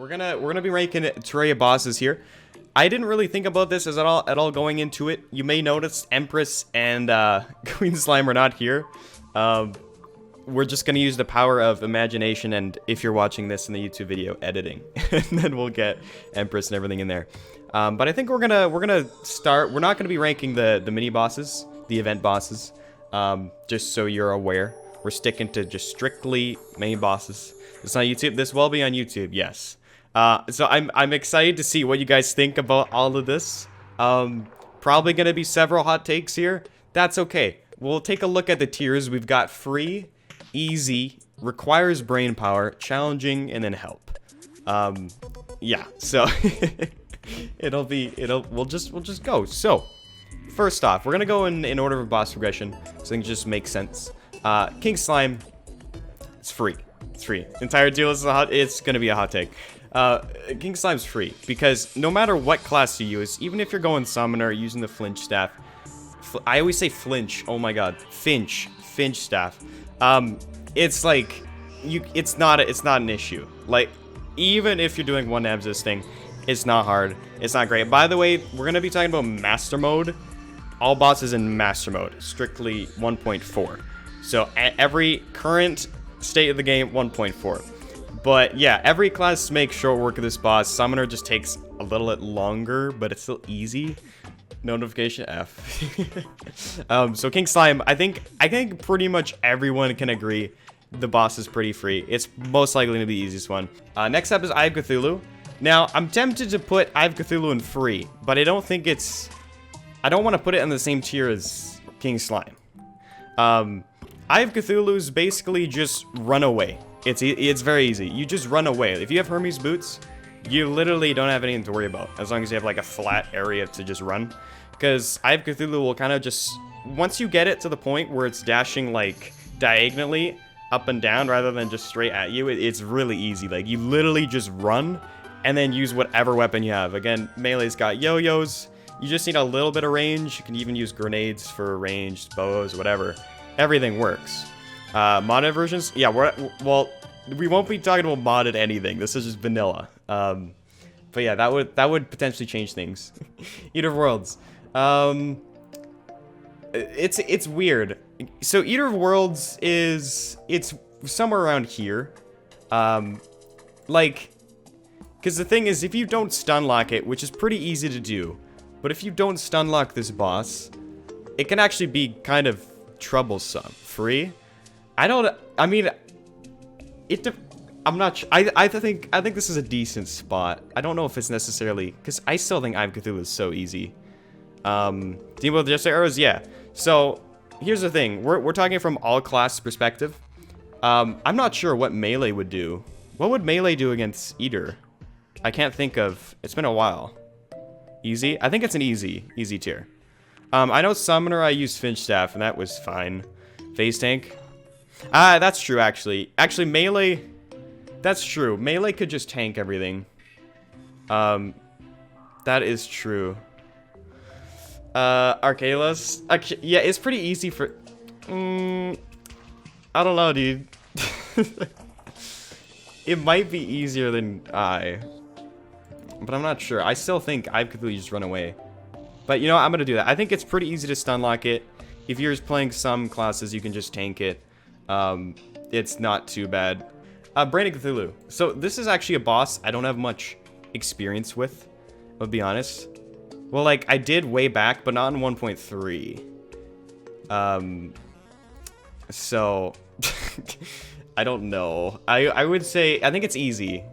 We're gonna be ranking Terraria bosses here. I didn't really think about this at all going into it. You may notice Empress and Queen Slime are not here. We're just gonna use the power of imagination, and if you're watching this in the YouTube video, editing, and then we'll get Empress and everything in there. But I think we're gonna start. We're not gonna be ranking the mini bosses, the event bosses. Just so you're aware, we're sticking to just strictly main bosses. It's on YouTube. This will be on YouTube, yes. So I'm excited to see what you guys think about all of this. Probably gonna be several hot takes here. That's okay. We'll take a look at the tiers. We've got free, easy, requires brain power, challenging, and then help. Yeah. So we'll just go. So first off, we're gonna go in order of boss progression, so things just make sense. King Slime, it's free. It's free. Entire deal is it's gonna be a hot take. King Slime's free because no matter what class you use, even if you're going summoner using the flinch staff, I always say flinch. Oh my god, finch staff. It's like it's not an issue. Like even if you're doing one abs this thing, it's not hard. It's not great. By the way, we're gonna be talking about master mode. All bosses in master mode, strictly 1.4. So every current state of the game 1.4. But yeah, every class makes short work of this boss. Summoner just takes a little bit longer, but it's still easy. Notification F. So King Slime, I think pretty much everyone can agree the boss is pretty free. It's most likely to be the easiest one. Next up is Eye of Cthulhu. Now, I'm tempted to put Eye of Cthulhu in free, but I don't think it's... I don't want to put it in the same tier as King Slime. Eye of Cthulhu is basically just run away. It's very easy. You just run away. If you have Hermes boots, you literally don't have anything to worry about, as long as you have like a flat area to just run. Because Eye of Cthulhu will kind of just... Once you get it to the point where it's dashing like diagonally up and down rather than just straight at you, it's really easy. Like you literally just run and then use whatever weapon you have. Again, melee's got yo-yos. You just need a little bit of range. You can even use grenades for ranged bows, whatever. Everything works. Modded versions? Yeah, well, we won't be talking about modded anything. This is just vanilla. But yeah, that would potentially change things. Eater of Worlds. It's weird. So Eater of Worlds it's somewhere around here. Like, because the thing is, if you don't stun lock it, which is pretty easy to do, but if you don't stun lock this boss, it can actually be kind of troublesome. Free? I'm not I think this is a decent spot. I don't know if it's necessarily, because I still think Eye of Cthulhu is so easy. Demon with just arrows, yeah. So here's the thing, we're talking from all class perspective. I'm not sure what melee would do. What would melee do against Eater? I can't think of. It's been a while. Easy? I think it's an easy tier. I know summoner I used Finch Staff and that was fine. Phase tank. That's true actually. Actually melee, that's true. Melee could just tank everything. That is true. Arcaeus. Yeah, it's pretty easy for... I don't know, dude. It might be easier than but I'm not sure. I still think Eye of Cthulhu just run away. But you know, I'm gonna do that. I think it's pretty easy to stun lock it. If you're just playing some classes, you can just tank it. It's not too bad. Brain of Cthulhu. So this is actually a boss I don't have much experience with, I'll be honest. Well, like, I did way back, but not in 1.3. So, I don't know. I would say, I think it's easy.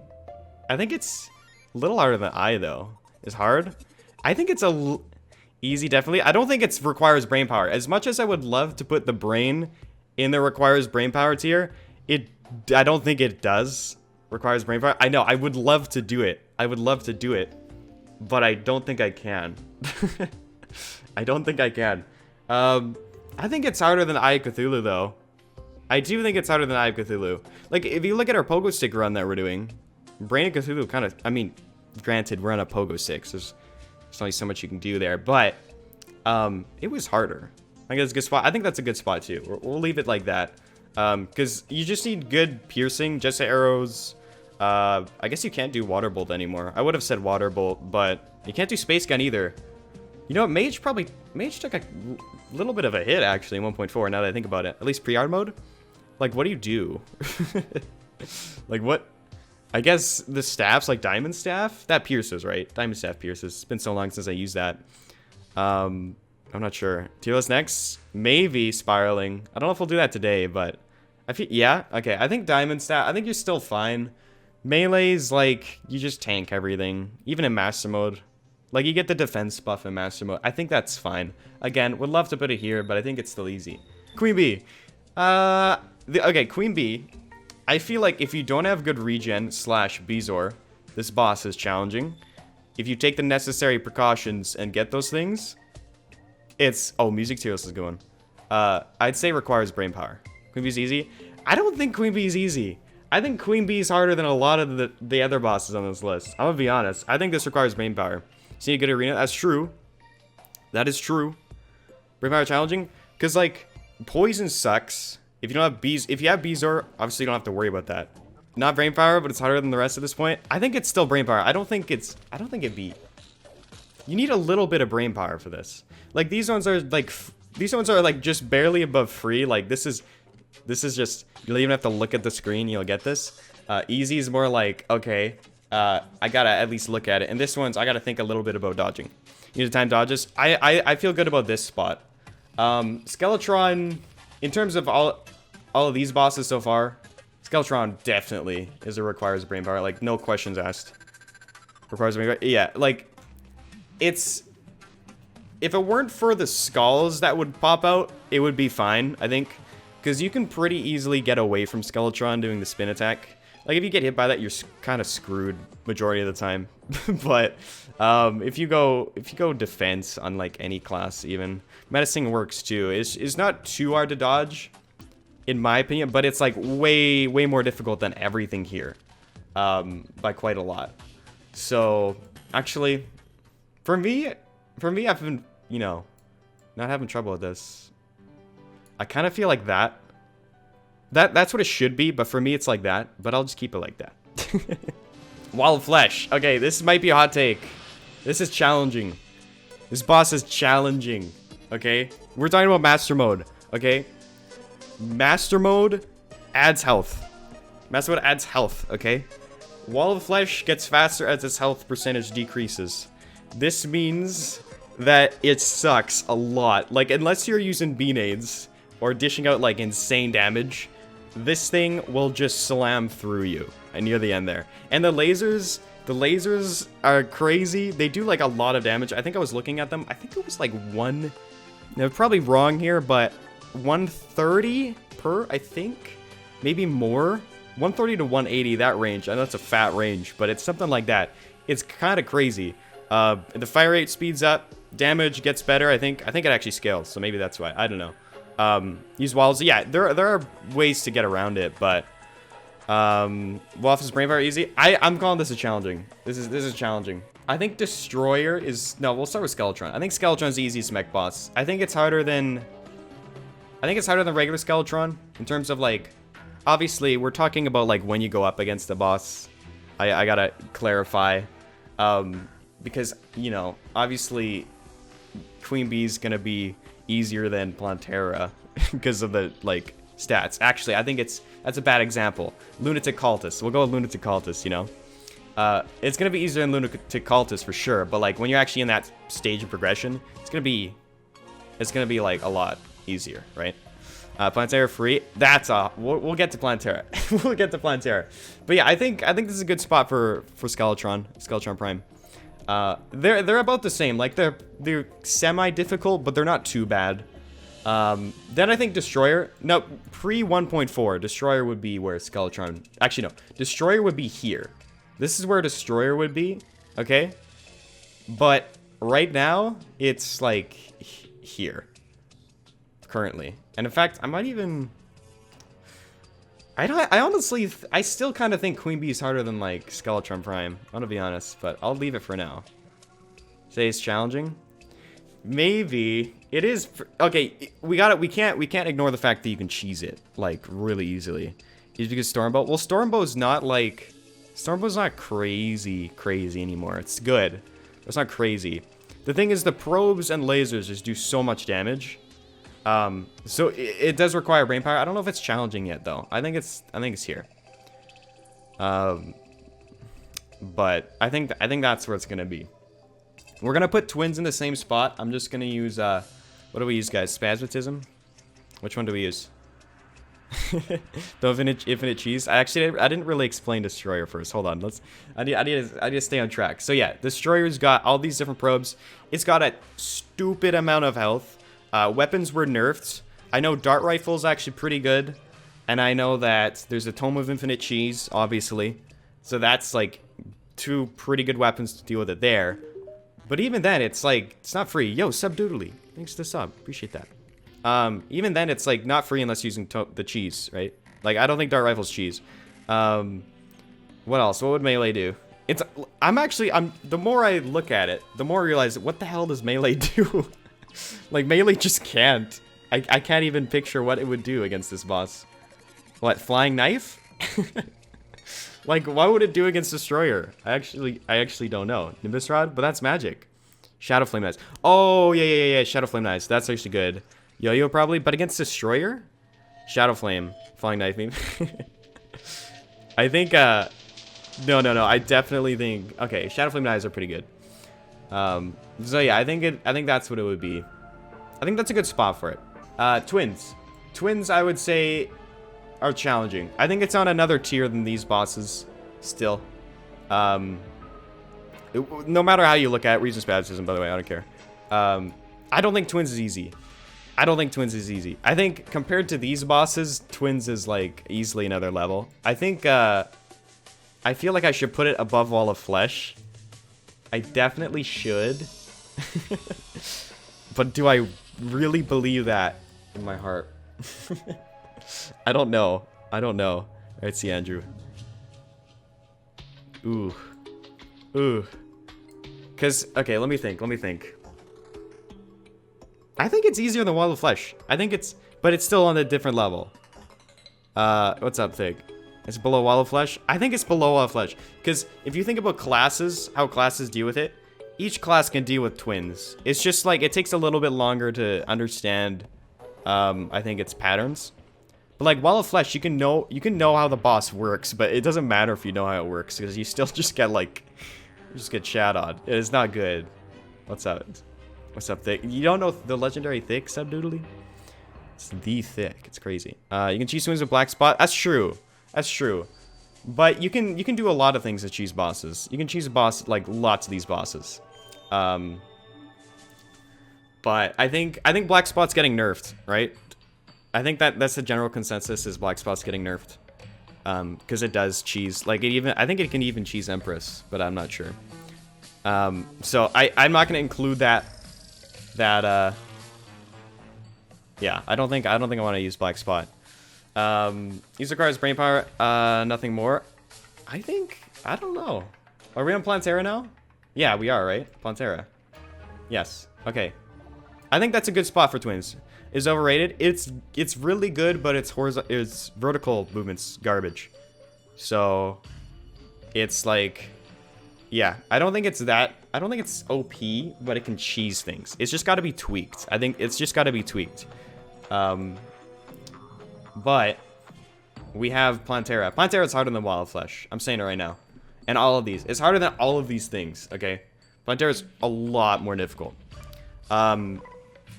I think it's a little harder than I, though. It's hard? I think it's easy, definitely. I don't think it requires brain power. As much as I would love to put the brain in the requires brain power tier, I don't think it does requires brain power. I know, I would love to do it. I would love to do it, but I don't think I can. I don't think I can. I think it's harder than Eye of Cthulhu, though. I do think it's harder than Eye of Cthulhu. Like, if you look at our pogo stick run that we're doing, Brain of Cthulhu kind of, I mean, granted, we're on a pogo stick, so there's only so much you can do there, but it was harder. I think that's a good spot. I think that's a good spot, too. We'll leave it like that. Because you just need good piercing, just arrows, I guess you can't do Water Bolt anymore. I would have said Water Bolt, but you can't do Space Gun either. You know what? Mage took a little bit of a hit, actually, in 1.4, now that I think about it. At least pre-art mode? Like, what do you do? Like, what? I guess the staffs, like Diamond Staff? That pierces, right? Diamond Staff pierces. It's been so long since I used that. I'm not sure. Tearless next? Maybe Spiraling. I don't know if we'll do that today, but... I feel, yeah? Okay, I think Diamond Staff... I think you're still fine. Melee's, like, you just tank everything. Even in Master Mode. Like, you get the defense buff in Master Mode. I think that's fine. Again, would love to put it here, but I think it's still easy. Queen Bee. Okay, Queen Bee. I feel like if you don't have good regen / Bezoar, this boss is challenging. If you take the necessary precautions and get those things, it's... Oh, Music Tearless is going. I'd say requires brain power. Queen Bee's easy. I don't think Queen Bee's easy. I think Queen Bee's harder than a lot of the other bosses on this list. I'm gonna be honest. I think this requires brain power. See a good arena? That's true. That is true. Brain power challenging? Because, like, poison sucks. If you don't have bees, if you have Bezoar, obviously you don't have to worry about that. Not brain power, but it's harder than the rest at this point. I think it's still brain power. I don't think it'd be. You need a little bit of brain power for this. Like, these ones are like just barely above free. Like, this is just, you don't even have to look at the screen, you'll get this. Easy is more like, okay, I gotta at least look at it. And this one's, I gotta think a little bit about dodging. You need to time dodges. I feel good about this spot. Skeletron, in terms of all of these bosses so far, Skeletron definitely requires brain power. Like, no questions asked. Requires brain power. Yeah, like, it's... If it weren't for the skulls that would pop out, it would be fine, I think. Because you can pretty easily get away from Skeletron doing the spin attack. Like, if you get hit by that, you're kind of screwed majority of the time. But if you go defense on, like, any class even, Menacing works too. It's not too hard to dodge, in my opinion, but it's, like, way more difficult than everything here. By quite a lot. So, actually, for me, I've been, you know, not having trouble with this. I kind of feel like that's what it should be, but for me it's like that. But I'll just keep it like that. Wall of Flesh. Okay, this might be a hot take. This is challenging. This boss is challenging. Okay? We're talking about Master Mode. Okay? Master Mode adds health. Master Mode adds health. Okay? Wall of Flesh gets faster as its health percentage decreases. This means that it sucks a lot. Like, unless you're using B-nades or dishing out, like, insane damage, this thing will just slam through you near the end there. And the lasers are crazy. They do, like, a lot of damage. I think I was looking at them. I think it was, like, I'm probably wrong here, but 130 per, I think? Maybe more? 130 to 180, that range. I know that's a fat range, but it's something like that. It's kind of crazy. The fire rate speeds up. Damage gets better, I think. I think it actually scales, so maybe that's why. I don't know. Use walls. Yeah, there are ways to get around it, but Waffle's brain power easy. I'm calling this a challenging. This is challenging. I think Destroyer is... No, we'll start with Skeletron. I think Skeletron's the easiest mech boss. I think it's harder than regular Skeletron in terms of, like, obviously we're talking about, like, when you go up against the boss. I gotta clarify, because, you know, obviously Queen Bee's gonna be easier than Plantera because of the, like, stats. Actually, I think that's a bad example. Lunatic Cultist. We'll go with Lunatic Cultist, you know? It's gonna be easier than Lunatic Cultist for sure, but, like, when you're actually in that stage of progression, it's gonna be like a lot easier, right? Plantera free. We'll get to Plantera. We'll get to Plantera. But yeah, I think this is a good spot for Skeletron Prime. They're about the same. Like, they're semi-difficult, but they're not too bad. Then I think Destroyer. No, pre 1.4, Destroyer would be where Skeletron... Actually, no. Destroyer would be here. This is where Destroyer would be. Okay? But right now, it's, like, here. Currently. And in fact, I might even... I honestly... I still kind of think Queen Bee is harder than, like, Skeletron Prime. I'm gonna be honest, but I'll leave it for now. Say it's challenging? Maybe. It is... Okay, we can't ignore the fact that you can cheese it, like, really easily. Is it because Stormbow? Well, Stormbow's not, like... Stormbow's not crazy anymore. It's good. It's not crazy. The thing is, the probes and lasers just do so much damage. So it does require brain power. I don't know if it's challenging yet, though. I think it's here. But I think that's where it's gonna be. We're gonna put twins in the same spot. I'm just gonna use what do we use, guys? Spasmatism. Which one do we use? The infinite cheese. I didn't really explain Destroyer first. Hold on. I need to stay on track. So yeah, Destroyer's got all these different probes. It's got a stupid amount of health. Weapons were nerfed. I know dart rifle's actually pretty good, and I know that there's a Tome of Infinite Cheese, obviously. So that's like 2 pretty good weapons to deal with it there. But even then, it's like it's not free. Yo, Subdoodly, thanks to the sub. Appreciate that. Even then, it's like not free unless using the cheese, right? Like, I don't think dart rifle's cheese. What else? What would melee do? The more I look at it, the more I realize, what the hell does melee do? Like, melee just can't. I can't even picture what it would do against this boss. What, flying knife? Like, what would it do against Destroyer? I actually don't know. Nimbus Rod? But that's magic. Shadow Flame Knives. Oh, yeah. Shadow Flame Knives. That's actually good. Yo-Yo probably, but against Destroyer? Shadow Flame. Flying Knife, maybe. I think, no. I definitely think, okay, Shadow Flame Knives are pretty good. So yeah, I think that's what it would be. I think that's a good spot for it. Twins. Twins, I would say, are challenging. I think it's on another tier than these bosses, still. No matter how you look at it, Reason Spasm, by the way, I don't care. I don't think Twins is easy. I think compared to these bosses, Twins is like easily another level. I think, I feel like I should put it above Wall of Flesh. I definitely should. But do I really believe that in my heart? I don't know. Alright, see Andrew. Ooh. Cause, okay, let me think. I think it's easier than Wall of Flesh. But it's still on a different level. What's up, Fig? It's below Wall of Flesh? I think it's below Wall of Flesh. Because if you think about classes, how classes deal with it, each class can deal with twins. It's just like, it takes a little bit longer to understand, I think, its patterns. But like Wall of Flesh, you can know how the boss works, but it doesn't matter if you know how it works, because you still just get like, shat on. It is not good. What's up? What's up, Thick? You don't know the legendary Thick, Subdoodly? It's the Thick. It's crazy. You can cheese twins with Black Spot. That's true. But you can do a lot of things to cheese bosses. You can cheese a boss, like lots of these bosses. But I think Black Spot's getting nerfed, right? I think that's the general consensus, is Black Spot's getting nerfed. Because it does cheese, like I think it can even cheese Empress, but I'm not sure. So I'm not gonna include that yeah, I don't think I want to use Black Spot. Use requires brain power, nothing more. I don't know. Are we on Plantera now? Yeah, we are, right? Plantera. Yes. Okay. I think that's a good spot for twins. Is overrated. It's really good, but its vertical movement's garbage. So it's like, yeah, I don't think it's OP, but it can cheese things. It's just got to be tweaked. I think it's just got to be tweaked. But we have Plantera. Plantera's harder than Wall of Flesh. I'm saying it right now. And all of these. It's harder than all of these things, okay? Plantera's a lot more difficult. No,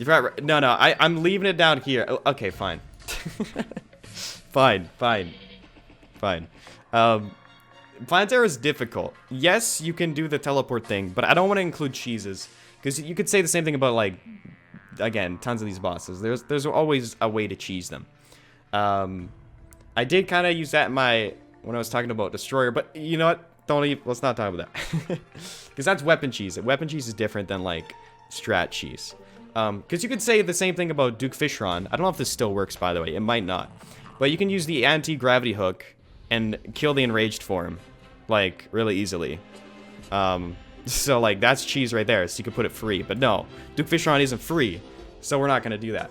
I'm leaving it down here. Okay, fine. Fine. Plantera is difficult. Yes, you can do the teleport thing, but I don't want to include cheeses. Because you could say the same thing about, like, again, tons of these bosses. There's always a way to cheese them. I did kind of use that when I was talking about Destroyer, but you know what? Let's not talk about that. Because that's weapon cheese. Weapon cheese is different than, like, strat cheese. Because you could say the same thing about Duke Fishron. I don't know if this still works, by the way. It might not. But you can use the anti-gravity hook and kill the enraged form, like, really easily. So, like, that's cheese right there, so you can put it free. But no, Duke Fishron isn't free, so we're not going to do that.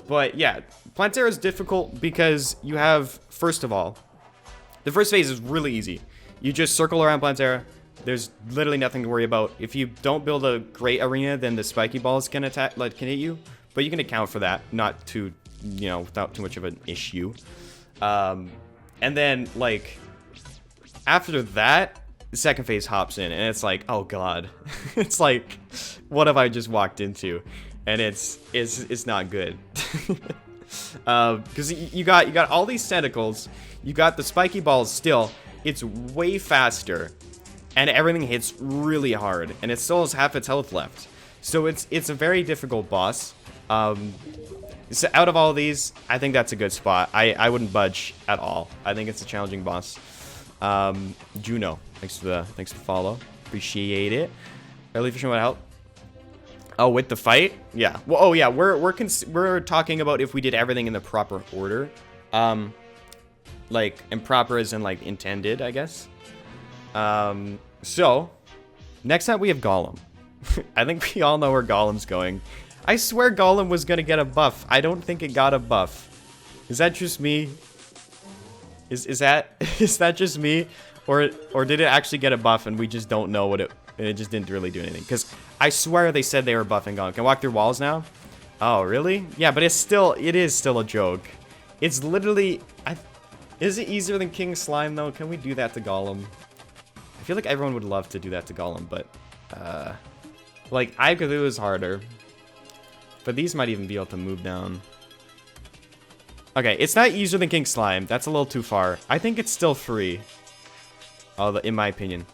But, yeah, Plantera is difficult because you have, first of all, the first phase is really easy. You just circle around Plantera. There's literally nothing to worry about. If you don't build a great arena, then the spiky balls can attack, like, can hit you. But you can account for that, not too, you know, without too much of an issue. And then, like, after that, the second phase hops in, and it's like, oh god. It's like, what have I just walked into? And it's not good. Because you got all these tentacles, you got the spiky balls still. It's way faster, and everything hits really hard, and it still has half its health left. So it's a very difficult boss. So out of all of these, I think that's a good spot. I wouldn't budge at all. I think it's a challenging boss. Juno, thanks for the follow. Appreciate it. Early fishing would help. Oh, with the fight? Yeah. Well, oh yeah, we're talking about if we did everything in the proper order. Like improper as in like intended, I guess. So next up we have Golem. I think we all know where Golem's going. I swear Golem was gonna get a buff. I don't think it got a buff. Is that just me? Is that just me? Or did it actually get a buff and we just don't know what it just didn't really do anything? Because I swear they said they were buffing Golem. Can I walk through walls now? Oh, really? Yeah, but it is still a joke. It's literally... Is it easier than King Slime, though? Can we do that to Golem? I feel like everyone would love to do that to Golem, but... like, Cthulhu is harder. But these might even be able to move down. Okay, it's not easier than King Slime. That's a little too far. I think it's still free. In my opinion.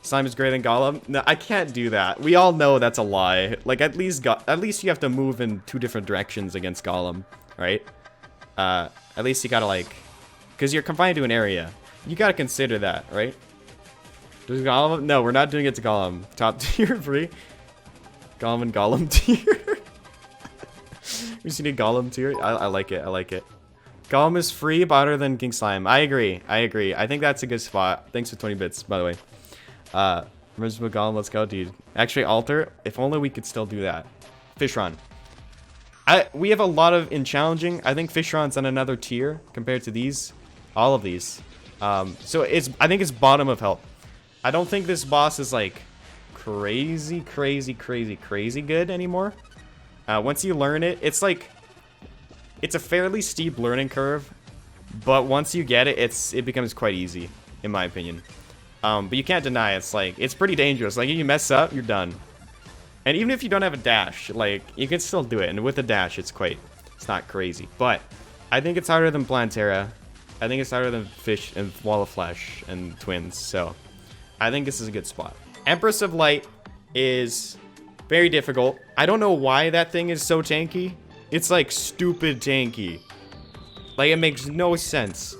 Slime is greater than Golem? No, I can't do that. We all know that's a lie. Like, at least you have to move in 2 different directions against Golem, right? At least you gotta, like... Because you're confined to an area. You gotta consider that, right? Does Golem... No, we're not doing it to Golem. Top tier free. Golem and Golem tier. We just need a Golem tier. I like it. I like it. Golem is free, better than King Slime. I agree. I agree. I think that's a good spot. Thanks for 20 bits, by the way. Miserable Golem, let's go, dude. Actually, Alter, if only we could still do that. Fishron. We have a lot of in challenging. I think Fishron's on another tier compared to these. All of these. So I think it's bottom of health. I don't think this boss is like crazy good anymore. Once you learn it, it's like it's a fairly steep learning curve, but once you get it, it becomes quite easy, in my opinion. But you can't deny it's pretty dangerous. Like if you mess up, you're done. And even if you don't have a dash, like you can still do it. And with a dash, it's not crazy. But I think it's harder than Plantera. I think it's harder than Fish and Wall of Flesh and Twins. So I think this is a good spot. Empress of Light is very difficult. I don't know why that thing is so tanky. It's like stupid tanky. Like it makes no sense.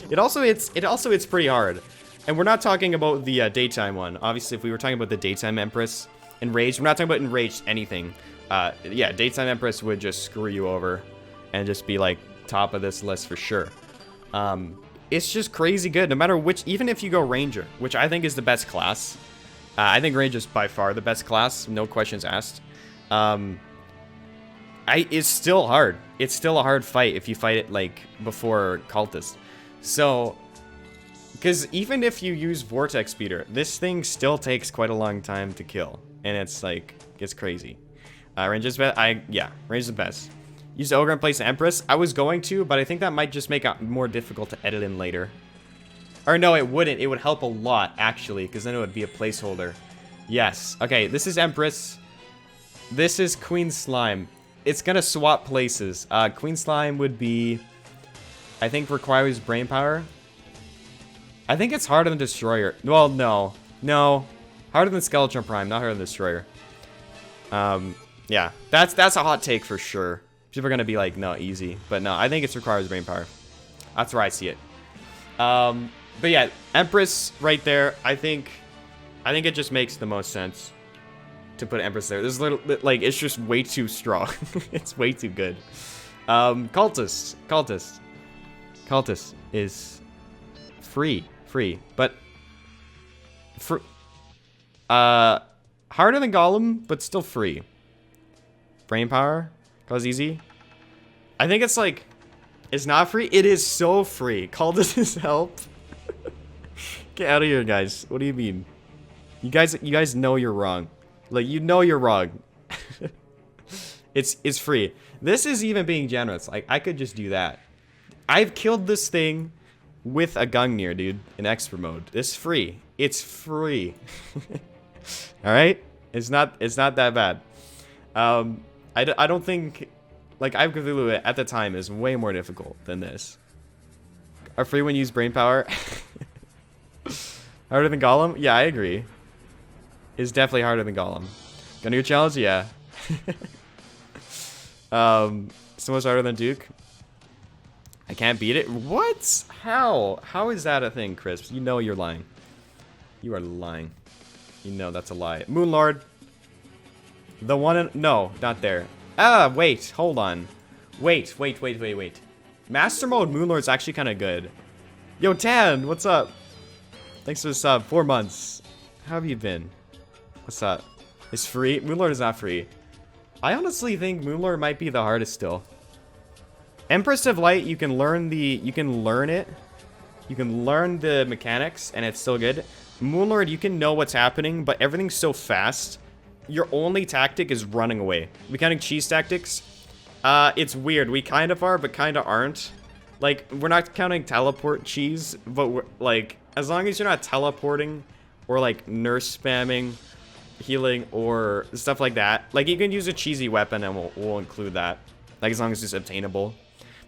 It also it's pretty hard. And we're not talking about the daytime one. Obviously, if we were talking about the daytime Empress, Enraged, we're not talking about Enraged anything. Yeah, daytime Empress would just screw you over and just be like top of this list for sure. It's just crazy good, no matter which, even if you go Ranger, which I think is the best class. I think Ranger is by far the best class, no questions asked. It's still hard. It's still a hard fight if you fight it like before Cultist. So... Because even if you use Vortex Speeder, this thing still takes quite a long time to kill. And it's like, it's crazy. Range is best. Yeah, range is the best. Use Ogre and place Empress. I was going to, but I think that might just make it more difficult to edit in later. Or no, it wouldn't. It would help a lot, actually, because then it would be a placeholder. Yes. Okay, this is Empress. This is Queen Slime. It's going to swap places. Queen Slime would be, I think, requires brain power. I think it's harder than Destroyer. Well, no. No. Harder than Skeleton Prime, not harder than Destroyer. Yeah. That's a hot take for sure. People are going to be like, no, easy. But no, I think it requires brain power. That's where I see it. But yeah, Empress right there. I think it just makes the most sense to put Empress there. This is little, like, it's just way too strong. It's way too good. Cultist. Cultist is free, but harder than Golem, but still free. Brain power, cause easy. I think it's like, it's not free. It is so free. Cultist is help. Get out of here, guys. What do you mean? You guys know you're wrong. Like, you know you're wrong. It's free. This is even being generous. Like, I could just do that. I've killed this thing with a Gungnir, dude, in expert mode. It's free. It's free. All right? It's not that bad. I don't think, like, I've Cthulhu at the time is way more difficult than this. Are free when you use brain power? Harder than Golem? Yeah, I agree. It's definitely harder than Golem. Gungnir challenge? Yeah. So much harder than Duke. I can't beat it. What? How? How is that a thing, Crisp? You know you're lying. You are lying. You know that's a lie. Moonlord. The one in... No, not there. Ah, wait. Hold on. Wait. Master mode Moonlord's actually kind of good. Yo, Tan, what's up? Thanks for the sub. 4 months. How have you been? What's up? It's free? Moonlord is not free. I honestly think Moonlord might be the hardest still. Empress of Light, you can learn it. You can learn the mechanics, and it's still good. Moonlord, you can know what's happening, but everything's so fast. Your only tactic is running away. We counting cheese tactics? It's weird. We kind of are, but kind of aren't. Like, we're not counting teleport cheese, but we're, like, as long as you're not teleporting or, like, nurse spamming, healing, or stuff like that. Like, you can use a cheesy weapon, and we'll include that. Like, as long as it's obtainable.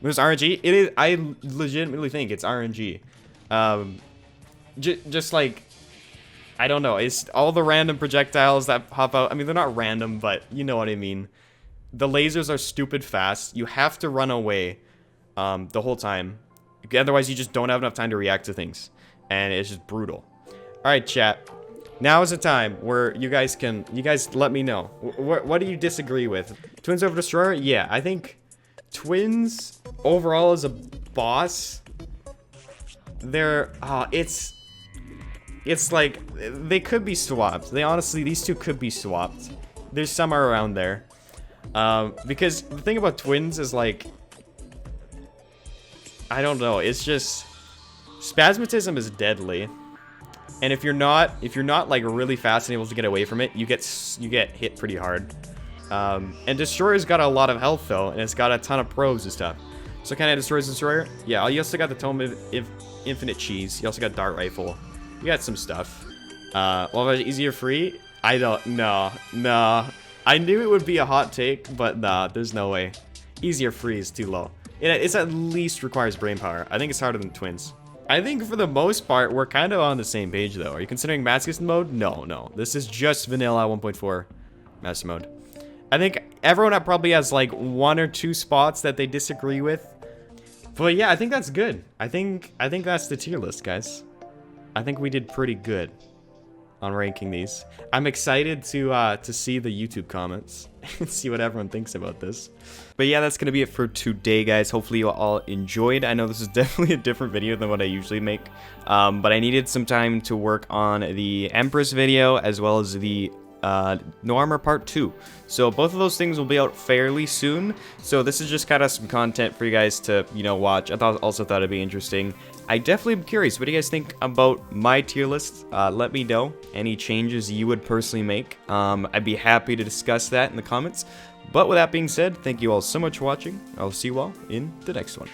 There's RNG. It is. I legitimately think it's RNG. Just like, I don't know. It's all the random projectiles that pop out. I mean, they're not random, but you know what I mean. The lasers are stupid fast. You have to run away the whole time. Otherwise, you just don't have enough time to react to things. And it's just brutal. All right, chat. Now is the time where you guys let me know. What do you disagree with? Twins over Destroyer? Yeah, I think Twins overall as a boss, they're it's like they could be swapped. They honestly, these two could be swapped. There's somewhere around there. Because the thing about Twins is, like, I don't know, it's just spasmatism is deadly. And if you're not like really fast and able to get away from it, you get hit pretty hard. And Destroyer's got a lot of health though, and it's got a ton of probes and stuff. So kind of destroys Destroyer. Yeah, you also got the Tome of Infinite Cheese. You also got Dart Rifle. You got some stuff. Well, easier free? I don't know. Nah. I knew it would be a hot take, but nah, there's no way. Easier free is too low. It's at least requires brain power. I think it's harder than Twins. I think for the most part, we're kind of on the same page though. Are you considering Masochist mode? No. This is just vanilla 1.4 Master mode. I think everyone probably has like 1 or 2 spots that they disagree with. But yeah, I think that's good. I think that's the tier list, guys. I think we did pretty good on ranking these. I'm excited to see the YouTube comments and see what everyone thinks about this. But yeah, that's gonna be it for today, guys. Hopefully you all enjoyed. I know this is definitely a different video than what I usually make, but I needed some time to work on the Empress video as well as the No Armor Part 2. So both of those things will be out fairly soon. So this is just kind of some content for you guys to, you know, watch. I also thought it'd be interesting. I definitely am curious. What do you guys think about my tier list? Let me know any changes you would personally make. I'd be happy to discuss that in the comments. But with that being said, thank you all so much for watching. I'll see you all in the next one.